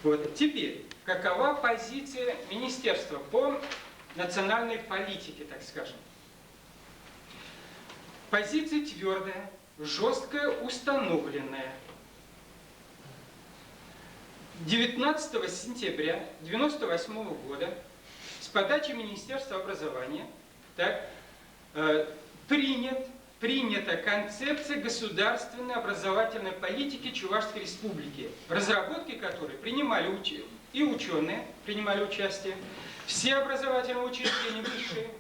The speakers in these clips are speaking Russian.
Вот. Теперь, какова позиция министерства по национальной политике, так скажем? Позиция твердая, жесткая, установленная. 19 сентября 1998 года с подачи Министерства образования принята концепция государственной образовательной политики Чувашской Республики, в разработке которой принимали и ученые, принимали участие, все образовательные учреждения,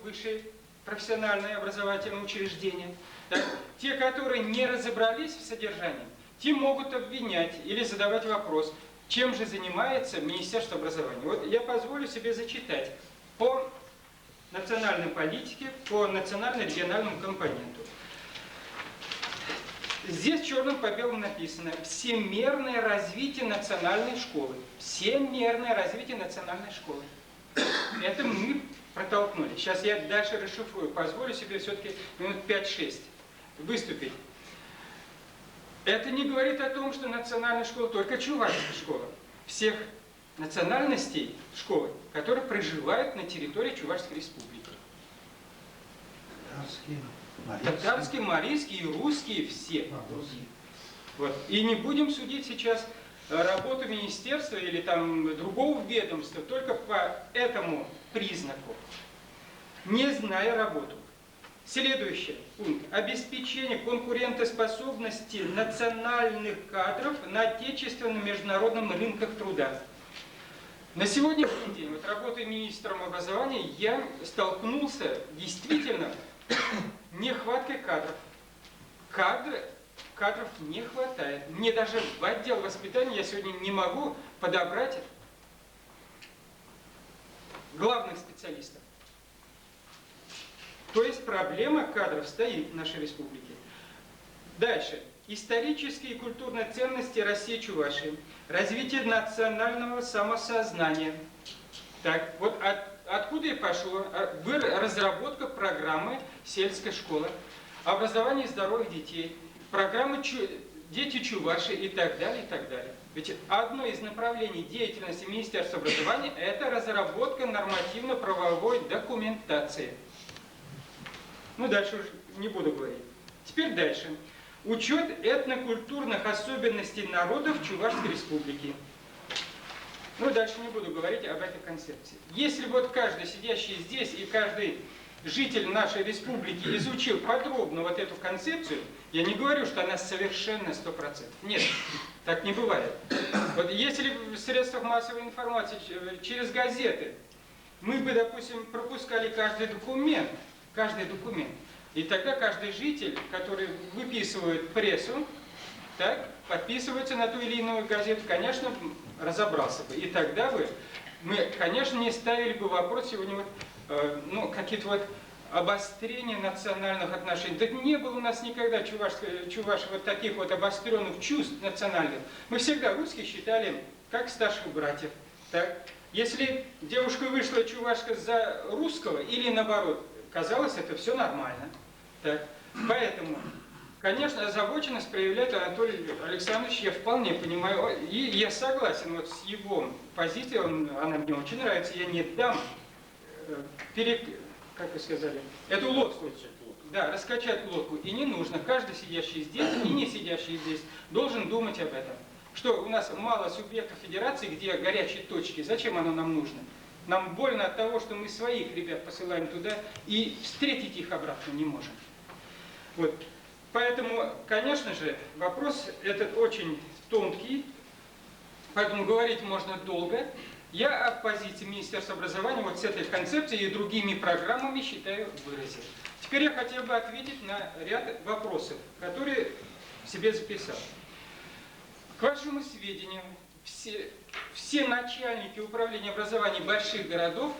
высшие профессиональные образовательные учреждения, так, те, которые не разобрались в содержании, те могут обвинять или задавать вопрос, чем же занимается Министерство образования. Вот я позволю себе зачитать по национальной политике, по национально-региональному компоненту. Здесь черным по белому написано «Всемерное развитие национальной школы». Всемерное развитие национальной школы. Это мы протолкнули. Сейчас я дальше расшифрую. Позволю себе все-таки минут 5-6 выступить. Это не говорит о том, что национальная школа только чувашская школа. Всех национальностей школы, которые проживают на территории Чувашской Республики. Татарские, марийские, русские, все. Вот. И не будем судить сейчас работу министерства или там другого ведомства только по этому признаку, не зная работу. Следующий пункт. Обеспечение конкурентоспособности национальных кадров на отечественном международном рынках труда. На сегодняшний день, вот работая министром образования, я столкнулся действительно нехваткой кадров. Кадров не хватает. Мне даже в отдел воспитания я сегодня не могу подобрать главных специалистов. То есть проблема кадров стоит в нашей республике. Дальше. Исторические и культурные ценности России и Чувашии. Развитие национального самосознания. Так, вот откуда и пошло разработка программы сельской школы, образование и здоровье детей, программы «Дети Чуваши» и так далее, и так далее. Ведь одно из направлений деятельности Министерства образования – это разработка нормативно-правовой документации. Ну, дальше уже не буду говорить. Теперь дальше. Учет этнокультурных особенностей народов Чувашской Республики. Ну, дальше не буду говорить об этой концепции. Если вот каждый сидящий здесь и каждый житель нашей республики изучил подробно вот эту концепцию, я не говорю, что она совершенна 100%. Нет, так не бывает. Вот если в средствах массовой информации, через газеты, мы бы, допустим, пропускали каждый документ, и тогда каждый житель, который выписывает прессу, так, подписывается на ту или иную газету, конечно, разобрался бы. И тогда бы мы, конечно, не ставили бы вопрос сегодня вот, какие-то вот обострения национальных отношений. Да не было у нас никогда чуваши вот таких вот обостренных чувств национальных. Мы всегда русских считали как старших братьев. Так? Если девушка вышла чувашка за русского или наоборот, казалось, это все нормально. Так? Поэтому, конечно, озабоченность проявляет Анатолий Александрович, я вполне понимаю, и я согласен вот с его позицией, она мне очень нравится, я не дам, как вы сказали, эту лодку, да, раскачать лодку, и не нужно, каждый сидящий здесь и не сидящий здесь должен думать об этом. Что у нас мало субъектов федерации, где горячие точки, зачем оно нам нужно? Нам больно от того, что мы своих ребят посылаем туда и встретить их обратно не можем. Вот. Поэтому, конечно же, вопрос этот очень тонкий, поэтому говорить можно долго. Я от позиции Министерства образования вот с этой концепцией и другими программами считаю выразил. Теперь я хотел бы ответить на ряд вопросов, которые себе записал. К вашему сведению, все начальники управления образования больших городов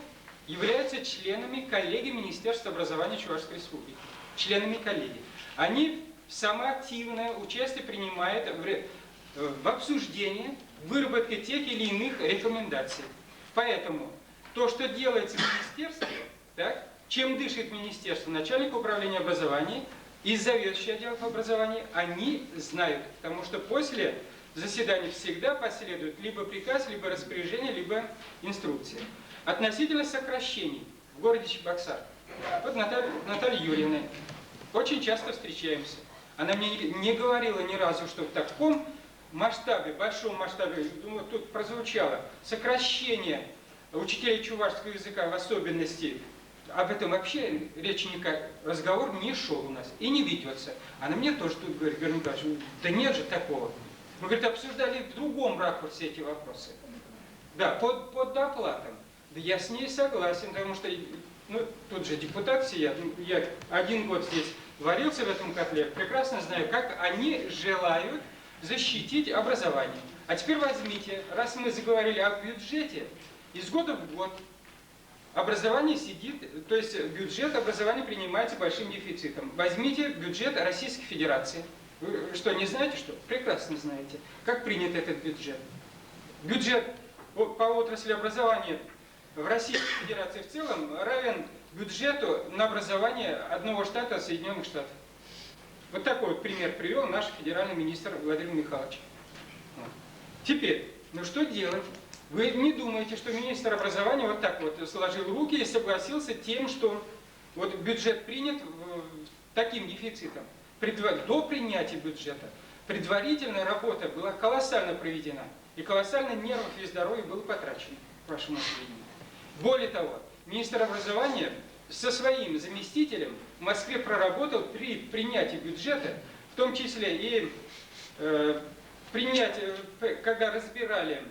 являются членами коллегии Министерства образования Чувашской Республики. Членами коллегии. Они самое активное участие принимают в обсуждении, выработке тех или иных рекомендаций. Поэтому то, что делается в министерстве, так, чем дышит министерство, начальник управления образования и заведующий отделом образования, они знают. Потому что после заседаний всегда последует либо приказ, либо распоряжение, либо инструкция. Относительно сокращений в городе Чебоксар. Вот Наталья Юрьевна, очень часто встречаемся. Она мне не говорила ни разу, что в таком масштабе, большом масштабе, ну, тут прозвучало сокращение учителей чувашского языка в особенности. Об этом вообще речи разговор не шел у нас и не ведется. Она мне тоже тут говорит, Георгий Николаевич, да нет же такого. Мы, говорит, обсуждали в другом ракурсе эти вопросы. Да, под доплатом. Да я с ней согласен, потому что, ну, тут же депутат сидят, я 1 год здесь варился в этом котле, прекрасно знаю, как они желают защитить образование. А теперь возьмите, раз мы заговорили о бюджете, из года в год образование сидит, то есть бюджет образования принимается большим дефицитом. Возьмите бюджет Российской Федерации. Вы что, не знаете, что? Прекрасно знаете. Как принят этот бюджет? Бюджет по отрасли образования в Российской Федерации в целом равен бюджету на образование одного штата Соединенных Штатов. Вот такой вот пример привел наш федеральный министр Владимир Михайлович. Теперь, ну что делать? Вы не думаете, что министр образования вот так вот сложил руки и согласился тем, что вот бюджет принят таким дефицитом. До принятия бюджета предварительная работа была колоссально проведена. И колоссально нервов и здоровья было потрачено, к вашему сведению. Более того, министр образования со своим заместителем в Москве проработал при принятии бюджета, в том числе и когда разбирали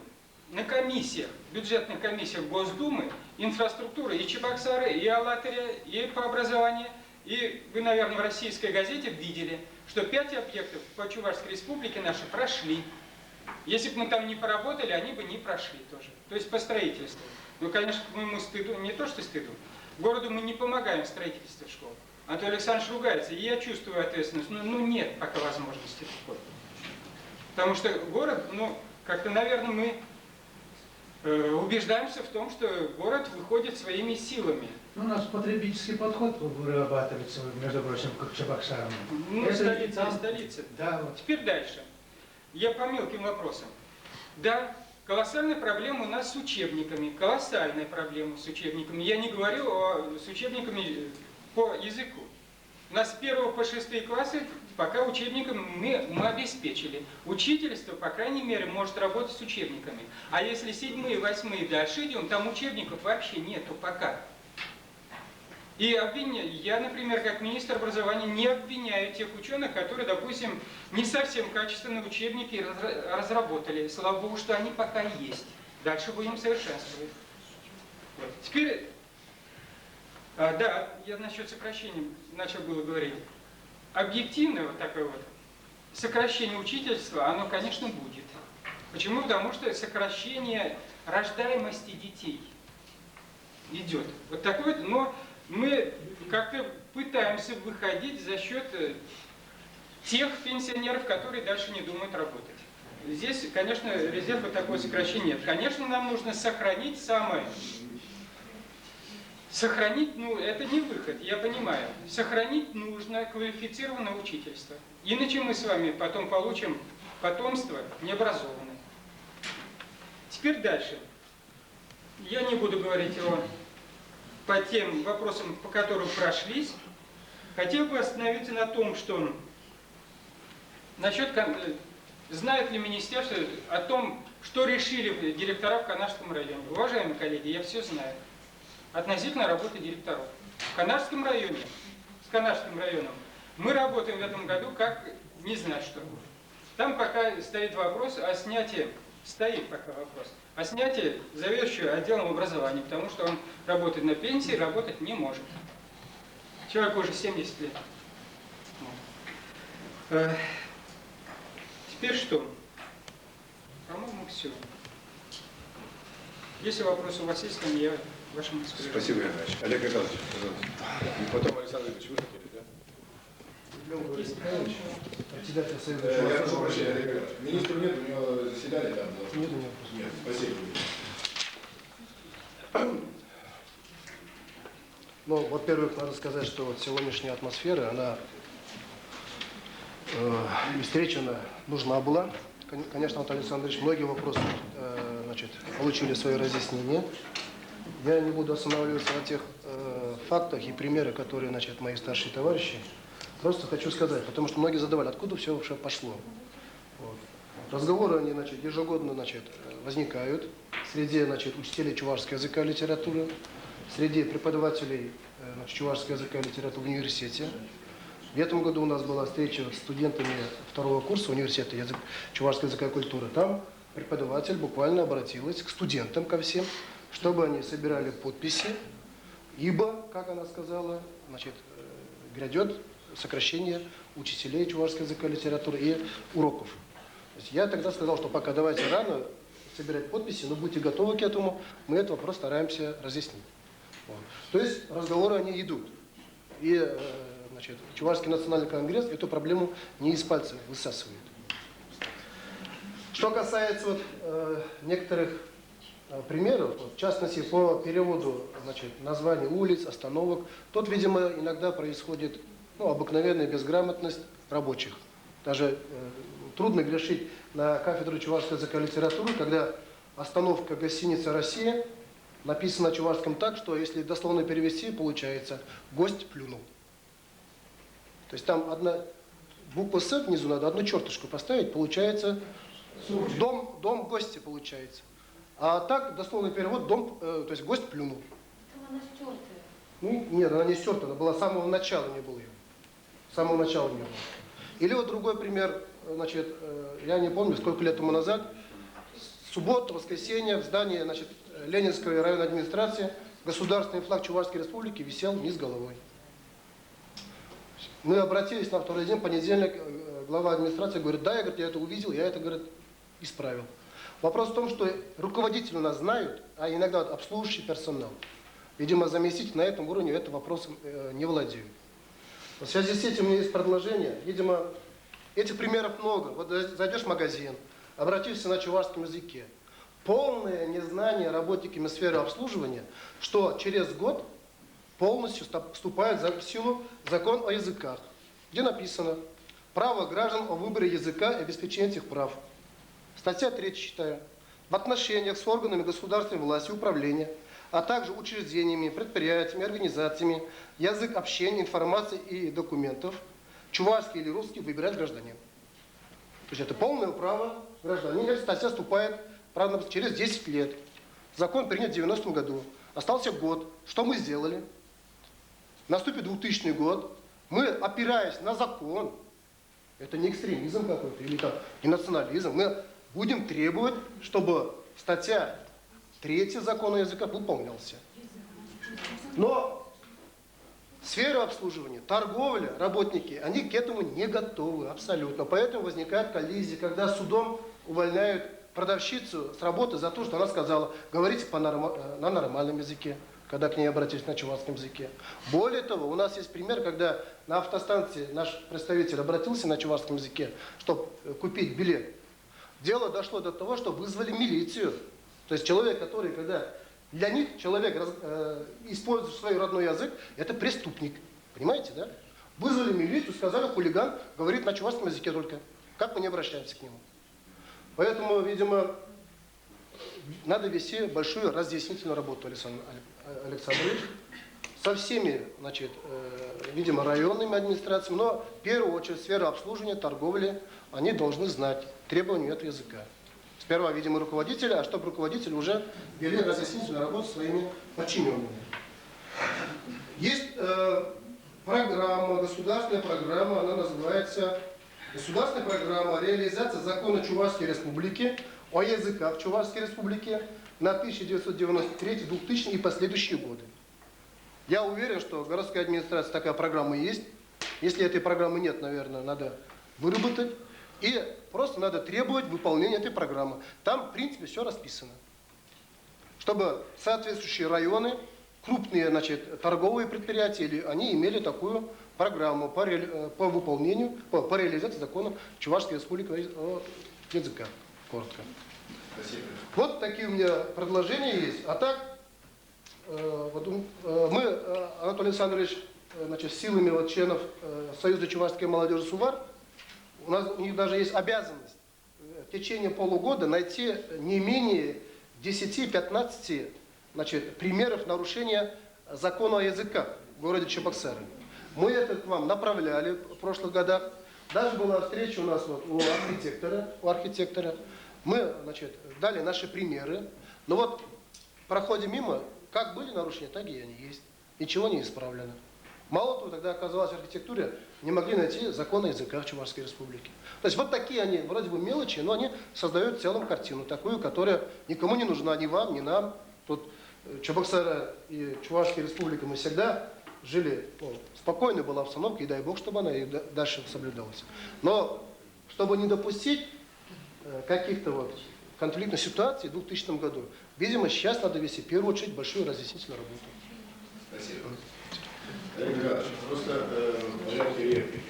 на комиссиях, бюджетных комиссиях Госдумы, инфраструктуры и Чебоксары, и Алатыря, и по образованию. И вы, наверное, в российской газете видели, что 5 объектов по Чувашской республике наши прошли. Если бы мы там не поработали, они бы не прошли тоже. То есть по строительству. Ну, конечно, к моему стыду, не то что стыду, городу мы не помогаем в строительстве школ. Анатолий Александрович ругается, и я чувствую ответственность. Ну нет пока возможности такой. Потому что город, ну, как-то, наверное, мы убеждаемся в том, что город выходит своими силами. У нас потребительский подход вырабатывается, между прочим, как Чебоксарам. Ну, столица. Да, вот. Теперь дальше. Я по мелким вопросам. Да, колоссальная проблема у нас с учебниками. Колоссальная проблема с учебниками. Я не говорю с учебниками по языку. У нас с 1 по 6 классы пока учебниками мы обеспечили. Учительство, по крайней мере, может работать с учебниками. А если 7, 8 дальше идем, там учебников вообще нету пока. И я, например, как министр образования, не обвиняю тех ученых, которые, допустим, не совсем качественные учебники разработали. Слава Богу, что они пока есть. Дальше будем совершенствовать. Вот. Теперь, да, я насчет сокращения начал было говорить. Объективное вот такое вот сокращение учительства, оно, конечно, будет. Почему? Потому что сокращение рождаемости детей идет. Вот такое, но мы как-то пытаемся выходить за счет тех пенсионеров, которые дальше не думают работать. Здесь, конечно, резерва такого сокращения нет. Конечно, нам нужно сохранить самое. Сохранить, ну, это не выход, я понимаю. Сохранить нужно квалифицированное учительство. Иначе мы с вами потом получим потомство необразованное. Теперь дальше. Я не буду говорить по тем вопросам, по которым прошлись. Хотел бы остановиться на том, что насчет знает ли министерство о том, что решили директора в Канашском районе. Уважаемые коллеги, я все знаю. Относительно работы директоров. В Канашском районе, с Канашским районом, мы работаем в этом году как не знаю что. Там пока стоит вопрос о снятии, о снятии заведующего отделом образования, потому что он работает на пенсии, работать не может. Человеку уже 70 лет. Теперь что? По-моему, все. Если вопросы у вас есть, то я вашему распоряжению. Спасибо, Иван Ильич. Олег Николаевич, пожалуйста. И потом Александр Ильич, вы хотели, да? Председатель Совета. Я прошу прощения, Олег Николаевич. Министра нет, у него заседание там. Да? Нет. Нет, спасибо. Ну, во-первых, надо сказать, что вот сегодняшняя атмосфера, она встреча нужна была. конечно, Анатолий Александрович, многие вопросы значит, получили свое разъяснение. Я не буду останавливаться на тех фактах и примерах, которые значит, мои старшие товарищи. Просто хочу сказать, потому что многие задавали, откуда все вообще пошло. Вот. Разговоры, они значит, ежегодно значит, возникают среди значит, учителей чувашского языка и литературы, среди преподавателей значит, чувашского языка и литературы в университете. В этом году у нас была встреча с студентами второго курса университета чувашского языка и культуры. Там преподаватель буквально обратилась к студентам, ко всем, чтобы они собирали подписи, ибо, как она сказала, значит, грядет сокращение учителей чувашского языка и литературы и уроков. То есть я тогда сказал, что пока давайте рано собирать подписи, но будьте готовы к этому, мы этот вопрос стараемся разъяснить. Вот. То есть разговоры они идут. И значит, Чувашский национальный конгресс эту проблему не из пальца высасывает. Что касается вот, некоторых примеров, вот, в частности по переводу значит, названий улиц, остановок, тут, видимо, иногда происходит обыкновенная безграмотность рабочих. Даже трудно грешить на кафедру чувашского языка и литературы, когда остановка гостиница «Россия» написана на чувашском так, что если дословно перевести, получается «гость плюнул». То есть там одна буква «С» внизу надо одну черточку поставить, получается дом гостя получается. А так дословный перевод дом, то есть гость плюнул. Там она стертая. Ну, нет, она не стерта, она была с самого начала не было ее. С самого начала не было. Или вот другой пример, значит, я не помню, сколько лет тому назад, суббота, воскресенье, в здании значит, Ленинской районной администрации государственный флаг Чувашской республики висел вниз головой. Мы обратились на второй день, понедельник, глава администрации говорит, да, я, говорит, я это увидел, я это, говорит, исправил. Вопрос в том, что руководители у нас знают, а иногда вот обслуживающий персонал. Видимо, заместитель на этом уровне этим вопросом не владеют. В связи с этим у меня есть предложение. Видимо, этих примеров много. Вот зайдешь в магазин, обратишься на чувашском языке. Полное незнание работниками сферы обслуживания, что через год полностью вступает в силу закон о языках, где написано «Право граждан о выборе языка и обеспечение этих прав». Статья 3 читаю. В отношениях с органами государственной власти и управления, а также учреждениями, предприятиями, организациями, язык общения, информации и документов, чувашский или русский выбирать гражданин. То есть это полное право гражданина. Статья вступает, правда, через 10 лет. Закон принят в 90-м году. Остался год. Что мы сделали? Наступит 2000 год. Мы, опираясь на закон, это не экстремизм какой-то, или там, не национализм, мы будем требовать, чтобы статья 3 закона языка выполнялся. Но сфера обслуживания, торговля, работники, они к этому не готовы абсолютно. Поэтому возникает коллизия, когда судом увольняют продавщицу с работы за то, что она сказала, говорите на нормальном языке, когда к ней обратились на чувашском языке. Более того, у нас есть пример, когда на автостанции наш представитель обратился на чувашском языке, чтобы купить билет. Дело дошло до того, что вызвали милицию. То есть человек, который, когда для них человек использует свой родной язык, это преступник. Понимаете, да? Вызвали милицию, сказали, хулиган говорит на чувашском языке только. Как мы не обращаемся к нему? Поэтому, видимо, надо вести большую разъяснительную работу, Александр Александрович, со всеми, значит, видимо, районными администрациями, но в первую очередь сфера обслуживания, торговли, они должны знать требования этого языка. Сперва, видимо, руководители, а чтобы руководители уже вели разъяснительную работу своими подчиненными. Есть программа, государственная программа, она называется «Государственная программа реализации закона Чувашской Республики о языках Чувашской Республики на 1993-2000 и последующие годы». Я уверен, что в городской администрации такая программа есть. Если этой программы нет, наверное, надо выработать. И просто надо требовать выполнения этой программы. Там, в принципе, все расписано. Чтобы соответствующие районы, крупные, значит, торговые предприятия, они имели такую программу по выполнению, по реализации закона Чувашской Республики о языках. Коротко. Спасибо. Вот такие у меня предложения есть. А так, мы, Анатолий Александрович, значит, силами вот членов Союза чувашской молодежи СУВАР, у них даже есть обязанность в течение полугода найти не менее 10-15 примеров нарушения закона о языках в городе Чебоксары. Мы это к вам направляли в прошлых годах. Даже была встреча у нас вот у архитектора. Мы, дали наши примеры. Но вот, проходя мимо, как были нарушения, так и они есть. Ничего не исправлено. Мало того, тогда оказалось в архитектуре, не могли найти закон о языках Чувашской Республики. То есть вот такие они, вроде бы мелочи, но они создают в целом картину, такую, которая никому не нужна, ни вам, ни нам. Тут Чебоксары и Чувашская Республика, мы всегда жили, спокойной была обстановка, и дай Бог, чтобы она и дальше соблюдалась. Но чтобы не допустить каких-то вот конфликтных ситуаций в 2000 году, видимо, сейчас надо вести в первую очередь большую разъяснительную работу. Спасибо. Олег Николаевич, просто в порядке реплики.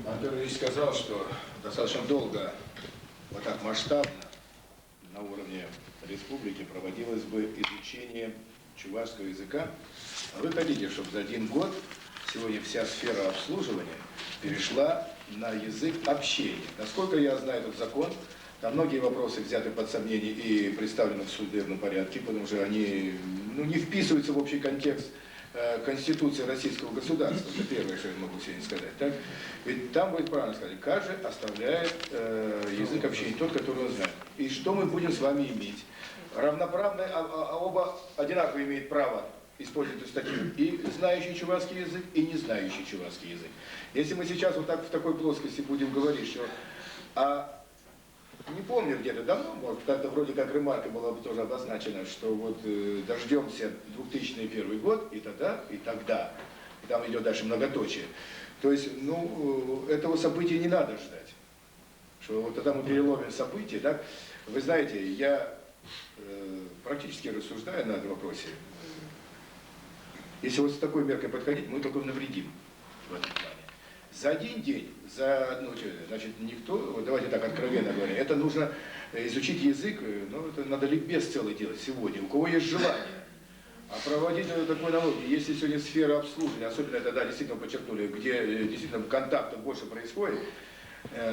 Антон Ильич сказал, что достаточно долго, вот так масштабно, на уровне республики проводилось бы изучение чувашского языка. А вы хотите, чтобы за один год сегодня вся сфера обслуживания перешла на язык общения. Насколько я знаю этот закон, там многие вопросы взяты под сомнение и представлены в судебном порядке, потому что они не вписываются в общий контекст Конституции российского государства. Это первое, что я могу сегодня сказать. Так? Ведь там будет правильно сказать, каждый оставляет язык общения, тот, который он знает. И что мы будем с вами иметь? Равноправно, оба одинаково имеют право использовать эту статью, и знающий чувашский язык, и не знающий чувашский язык. Если мы сейчас вот так в такой плоскости будем говорить, что не помню где-то давно, может, как-то вроде как ремарка была бы тоже обозначена, что вот дождемся 2001 год, и тогда, и тогда. И там идет дальше многоточие. То есть, этого события не надо ждать. Что вот тогда мы переломим события, так? Вы знаете, я практически рассуждаю на этом вопросе. Если вот с такой меркой подходить, мы только навредим в этом плане. За один день, никто, давайте так откровенно говоря, это нужно изучить язык, это надо ликбез целый делать сегодня, у кого есть желание. А проводить такой налоги, если сегодня сфера обслуживания, особенно это, действительно подчеркнули, где действительно контактов больше происходит,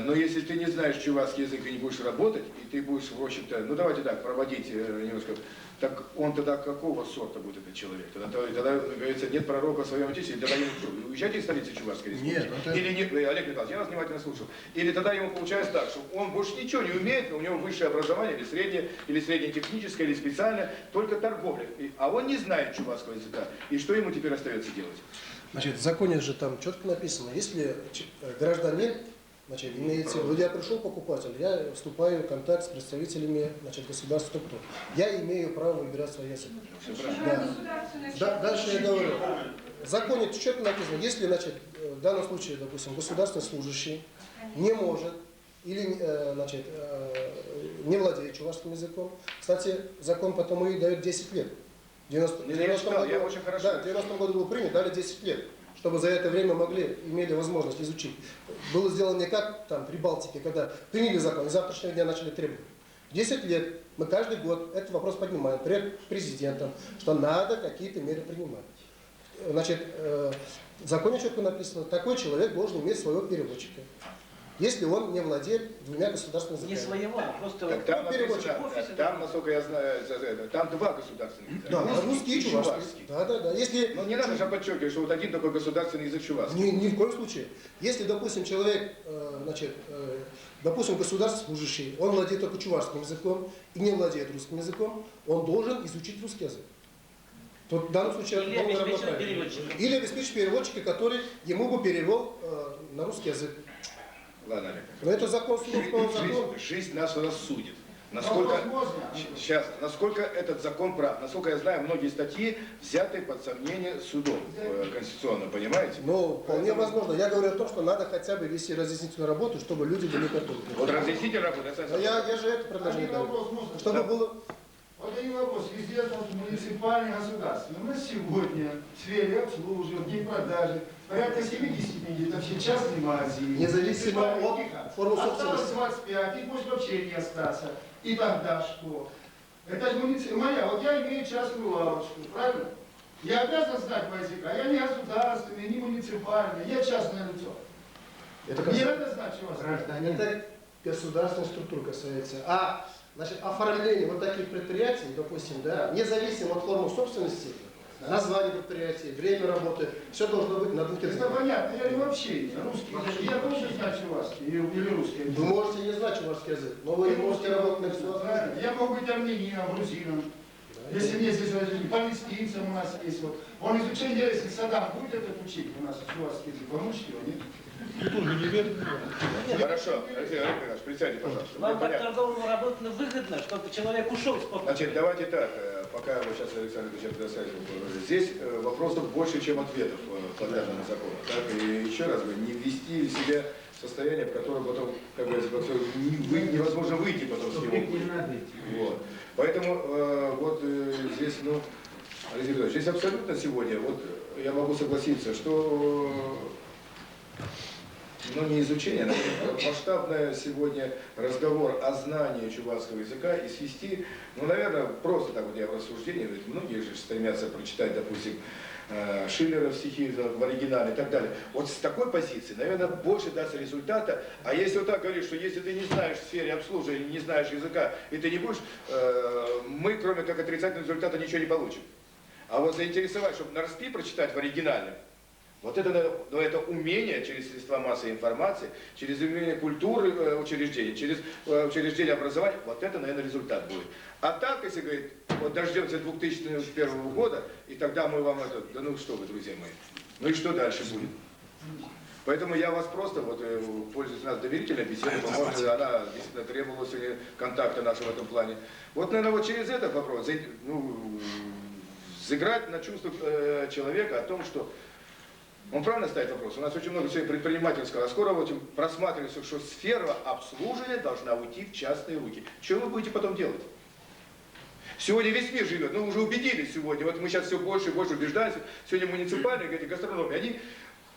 но если ты не знаешь чувашский язык и не будешь работать, и ты будешь, в общем-то, давайте так, проводить немножко, так он тогда какого сорта будет этот человек? Тогда говорится, нет пророка в своем отечестве, тогда ему уезжайте из столицы Чувашской Республики. Нет, Или нет, Олег Николаевич, я вас внимательно слушал. Или тогда ему получается так, что он больше ничего не умеет, но у него высшее образование, или среднетехническое, или специальное, только торговля. А он не знает чувашского языка. И что ему теперь остается делать? В законе же там четко написано, если гражданин, имеется в виду, я пришел покупатель, я вступаю в контакт с представителями государства, кто. Я имею право выбирать свой язык. Да. Дальше я говорю, в законе четко написано, если, в данном случае, допустим, государственный служащий не может или, не владеет чувашским языком, кстати, закон потому и дает 10 лет. В 90-м году был принят, дали 10 лет. Чтобы за это время имели возможность изучить. Было сделано не как там при Балтике, когда приняли закон, и с завтрашнего дня начали требовать. 10 лет мы каждый год этот вопрос поднимаем перед президентом, что надо какие-то меры принимать. В законе четко написано, такой человек должен иметь своего переводчика. Если он не владеет двумя государственными языками. Не своего, а просто переводчик. Там, насколько я знаю, там два государственных языка. Да, русский и чувашский. Да. Если... Но не надо же подчеркивать, что вот один только государственный язык чувашский. Ни в коем случае. Если, допустим, человек, допустим, государственный служащий, он владеет только чувашским языком и не владеет русским языком, он должен изучить русский язык. То в данном случае или обеспечить переводчика. Или обеспечить переводчика, который ему бы перевел на русский язык. Ладно, Олег. Но это закон, закон. Жизнь нас рассудит. Насколько этот закон прав? Насколько я знаю, многие статьи взяты под сомнение судом конституционным, понимаете? Ну, вполне возможно. Я говорю о том, что надо хотя бы вести разъяснительную работу, чтобы люди были готовы. Вот разъяснительная работа. Я же это предложение даю. Чтобы было... Вот один вопрос. Везде муниципальные государства. У нас сегодня в сфере обслуживания, продажи порядка 70 это все частные магазины. Независимо от формы осталось собственности. 25, их может вообще не остаться. И тогда что? Это же моя. Вот я имею частную лавочку, правильно? Я обязан знать по языка. Я не государственный, не муниципальный, я частное лицо. Это Не касается надо знать чувашский язык. Гражданин. это государственной структуры касается. А значит, оформление вот таких предприятий, допустим, да, независимо от формы собственности, название предприятия, время работы, все должно быть на двух Это языках. понятно, я не вообще русский язык. Я должен знать чувашский или русский язык. Вы можете не знать чувашский язык, но вы не можете работать на государственном языке. Правильно. Я могу быть армянином, грузином. Если мне здесь возьмут, палестинцам у нас есть вот. Он изучение, если Саддам будет этот учить у нас чувашский язык, он учит его, нет? Хорошо, Алексей Иванович, присядьте, пожалуйста. Вам Мне как понятно. торговому работнику выгодно, чтобы человек ушел с попытки. Значит, давайте так, пока вы сейчас, Александр Ильич, предоставите. Здесь вопросов больше, чем ответов по данному закону. Так, и еще раз говорю, не ввести в себя состояние, в котором потом, как говорится, невозможно выйти потом с него. Не надо идти. Вот. Поэтому вот здесь, ну, Алексей Петрович, здесь абсолютно сегодня, вот я могу согласиться, что ну, не изучение, а масштабное сегодня разговор о знании чувашского языка и свести, ну, наверное, просто так вот я в рассуждении, ведь многие же стремятся прочитать, допустим, Шиллера стихи в оригинале и так далее. Вот с такой позиции, наверное, больше даст результата. А если вот так говоришь, что если ты не знаешь в сфере обслуживания, не знаешь языка, и ты не будешь, мы, кроме как отрицательного результата, ничего не получим. А вот заинтересовать, чтобы на РСПИ прочитать в оригинале, вот это, ну, это умение через средства массовой информации, через умение культуры учреждений, через учреждения образования, вот это, наверное, результат будет. А так, если говорить, вот дождемся 2001 года, и тогда мы вам это, да ну что вы, друзья мои, ну и что дальше будет? Поэтому я вас просто, вот, пользуясь у нас доверительной беседой, по-моему, она действительно требовала сегодня контакта нашего в этом плане. Вот, наверное, вот через это попробовать, ну, сыграть на чувствах человека о том, что он правильно ставит вопрос. У нас очень много сегодня предпринимательского. А скоро вот просматривается, что сфера обслуживания должна уйти в частные руки. Что вы будете потом делать? Сегодня весь мир живет, ну уже убедились сегодня. Вот мы сейчас все больше и больше убеждаемся. Сегодня муниципальные эти гастрономы, они,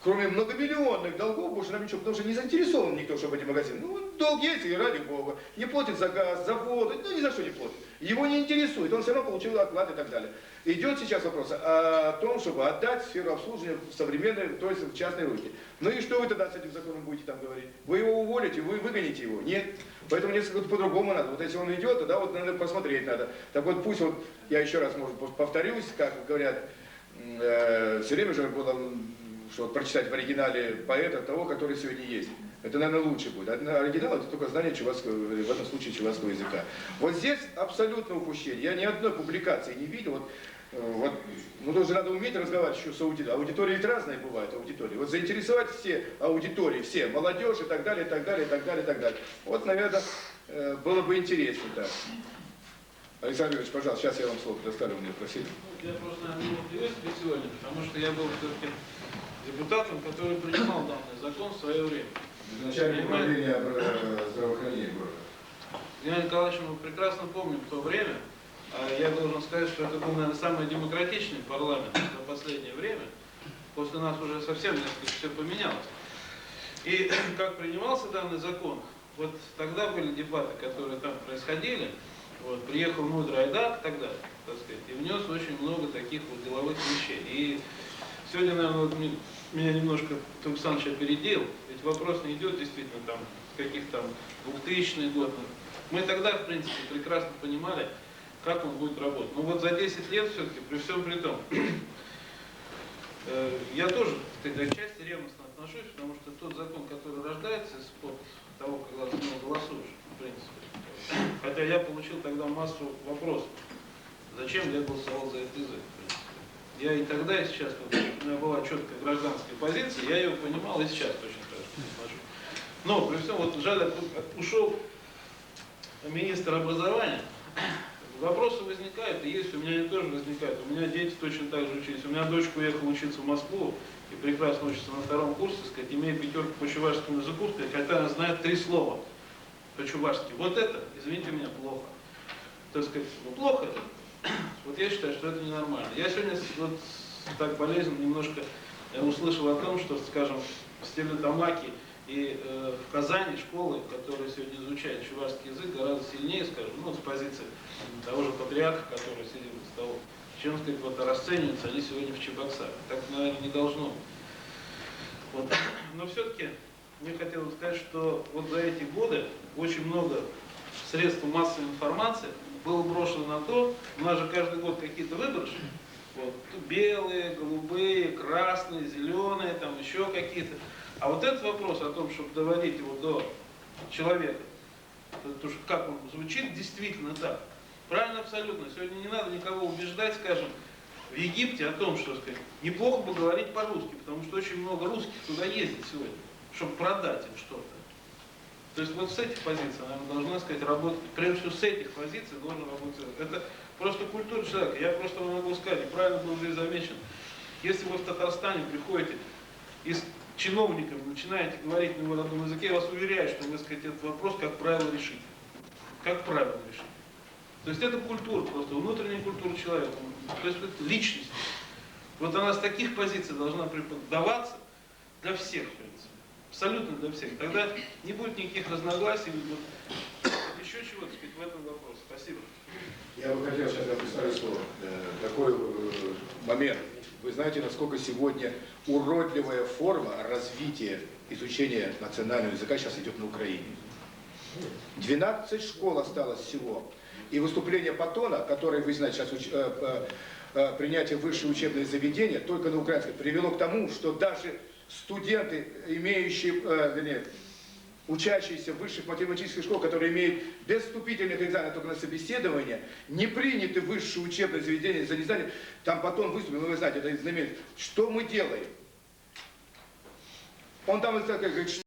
кроме многомиллионных долгов, больше нам ничего, потому что не заинтересован никто, чтобы эти магазины. Ну, долг есть, и ради бога. Не платит за газ, за воду, ну ни за что не платит. Его не интересует, он все равно получил оклад и так далее. Идет сейчас вопрос о том, чтобы отдать сферу обслуживания в современные, то есть в частные руки. Ну и что вы тогда с этим законом будете там говорить? Вы его уволите, вы выгоните его? Нет. Поэтому несколько по-другому надо. Вот если он идет, тогда вот надо посмотреть надо. Так вот пусть вот, я еще раз, может, повторюсь, как говорят, все время же было, что вот прочитать в оригинале поэта того, который сегодня есть. Это, наверное, лучше будет. Оригинал — это только знание чувашского, в этом случае чувашского языка. Вот здесь абсолютно упущение. Я ни одной публикации не видел. Вот, ну, тоже надо уметь разговаривать еще с аудиторией. Аудитории ведь разные бывают, аудитории. Вот заинтересовать все аудитории, все, молодежь и так далее, и так далее, и так далее, и так далее. Вот, наверное, было бы интересно так. Александр Ильич, пожалуйста, сейчас я вам слово предоставлю, мне просили. Я просто, наверное, не приветствую сегодня, потому что я был все-таки депутатом, который принимал данный закон в свое время. Начальник управления здравоохранения города. Геннадий Николаевич, мы прекрасно помним то время. Я должен сказать, что это был, наверное, самый демократичный парламент за последнее время. После нас уже совсем несколько все поменялось. И как принимался данный закон, вот тогда были дебаты, которые там происходили. Вот, приехал мудрый Айдар тогда, так сказать, и внес очень много таких вот деловых вещей. И сегодня, наверное, вот меня немножко Тим Александрович опередил, ведь вопрос не идет действительно там с каких-то там 2000 год. Мы тогда, в принципе, прекрасно понимали, как он будет работать. Но вот за 10 лет все-таки, при всем при том, я тоже к этой части ревностно отношусь, потому что тот закон, который рождается из-под того, когда ты голосуешь, в принципе. Хотя я получил тогда массу вопросов, зачем я голосовал за этот язык. Я и тогда, и сейчас, когда у меня была четкая гражданская позиция, я ее понимал, и сейчас точно так же смотрю. Но при всем, вот жаль, ушел министр образования. Вопросы возникают, и есть, у меня они тоже возникают. У меня дети точно так же учились. У меня дочка уехала учиться в Москву и прекрасно учится на 2-м курсе, сказать, имея пятерку по чувашскому языку, сказать, хотя она знает 3 слова по-чувашски. Вот это, извините меня, плохо. Так сказать, ну плохо это. Вот я считаю, что это ненормально. Я сегодня вот так болезненно немножко услышал о том, что, скажем, в Стерлитамаке и в Казани школы, которые сегодня изучают чувашский язык, гораздо сильнее, скажем, ну, с позиции того же патриарха, который сидит за столом, чем, сказать, вот расцениваются они сегодня в Чебоксарах. Так, наверное, не должно быть. Вот. Но все-таки мне хотелось сказать, что вот за эти годы очень много средств массовой информации было брошено на то, у нас же каждый год какие-то выборы, вот, белые, голубые, красные, зеленые, там еще какие-то. А вот этот вопрос о том, чтобы доводить его до человека, то, что как он звучит, действительно так. Правильно абсолютно. Сегодня не надо никого убеждать, скажем, в Египте о том, что, сказать, неплохо бы говорить по-русски, потому что очень много русских туда ездит сегодня, чтобы продать им что-то. То есть вот с этих позиций, наверное, должна сказать, работать, прежде всего с этих позиций должен работать. Это просто культура человека. Я просто вам могу сказать, и правильно было здесь замечено, если вы в Татарстане приходите и с чиновниками начинаете говорить на его родном языке, я вас уверяю, что вы, сказать, этот вопрос, как правило, решите. Как правило решите. То есть это культура просто, внутренняя культура человека, то есть это личность. Вот она с таких позиций должна преподаваться для всех, в принципе. Абсолютно для всех. Тогда не будет никаких разногласий, вот, еще чего-то сказать в этом вопросе. Спасибо. Я бы хотел сейчас представить слово. Такой момент. Вы знаете, насколько сегодня уродливая форма развития изучения национального языка сейчас идет на Украине. 12 школ осталось всего. И выступление Патона, которое, вы знаете, сейчас принятие в высшее учебное заведение, только на украинском, привело к тому, что даже студенты, имеющие, вернее, учащиеся в высших математических школах, которые имеют без вступительных экзаменов только на собеседование, не приняты в высшее учебное заведение за незнание. Там Патон выступил, вы знаете, это знаменитый. Что мы делаем? Он там говорит,